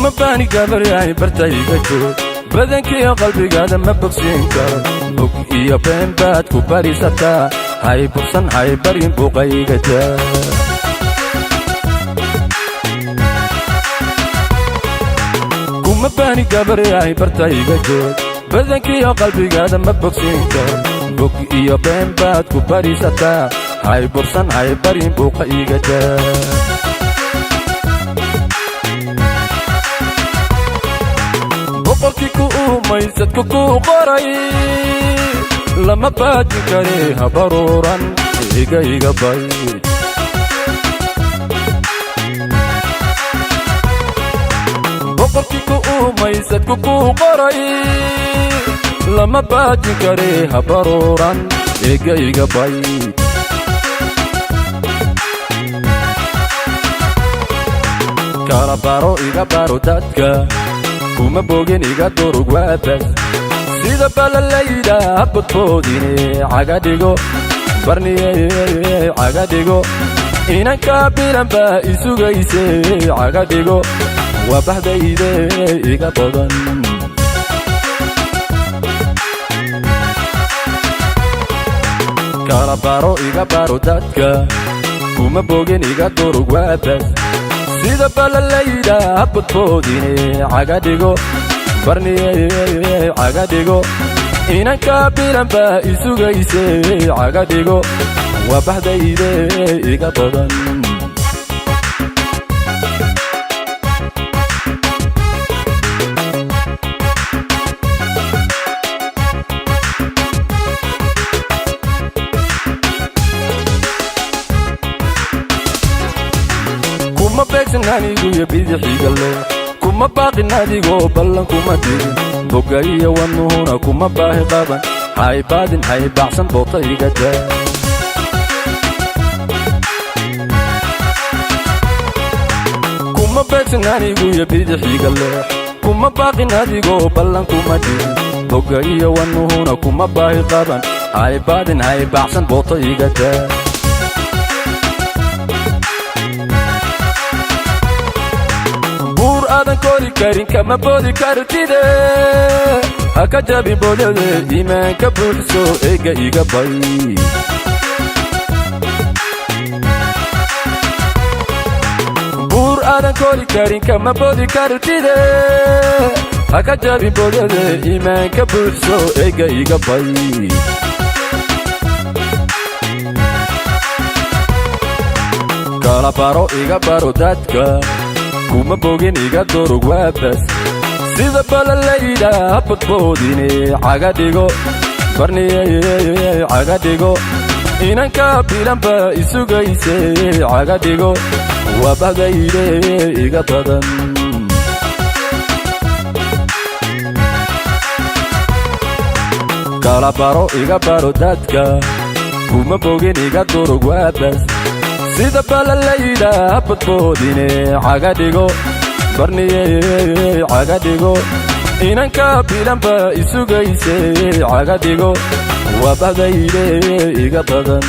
kuma bani gabaryahay bartayga joog badankii qalbigaada ma bogsiin karo bog iyo been baad ku barisataa hay bursan hay barin buuqayga daa kuma bani gabaryahay bartayga joog badankii qalbigaada ma bogsiin karo bog iyo been baad ku barisataa hay bursan hay barin buuqayga daa boqorkii ku umaysadku ku qoray lama baajin kare habaruuran iga bay boqorkii ku umaysadku ku qoray lama baajin kare habaruuran iga bay kala baro iga baro dadka kuma bogin iga durug waabas sida balalayda habadkoodine caga dhigo barniye caga dhigo inanka bilanba isugayse caga dhigo waa bahdayde iga badan kala baro iga baro dadka kuma bogin iga durug waabas sida balalayda habadkoodine caga dhigo barniye caga dhigo inanka bilanba isugayse caga dhigo waa bahdayde iga badan kuma beegsan anigu iyo bidixiga leh kuma baaqin adigoo ballan kuma digin boga iyo wanuhuna kuma baahi qaban hay baadin hay baacsan boota iga daa kuma beegsan anigu iyo bidixiga leh kuma baaqin adigoo ballan kuma digin boga iyo wanuhuna kuma baahi qaban hay baadin hay baacsan boota iga daa aadan kori karin kama boodi kartide haka jabi boodade iimaanka buuxso iga bay buur aadan kori karin kama boodi kartide haka jabi boodade iimaanka buuxso iga bay kala baro iga baro dadka kuma bogin iga durug waabas sida balalayda habadkoodine caga dhigo barniye caga dhigo inanka bilanba isugayse caga dhigo waa bahdayde iga badan kala baro iga baro dadka kuma bogin iga durug waabas sida balalayda habadkoodine caga dhigo barniye caga dhigo inanka bilanba isugayse caga dhigo waa bahdayde iga badan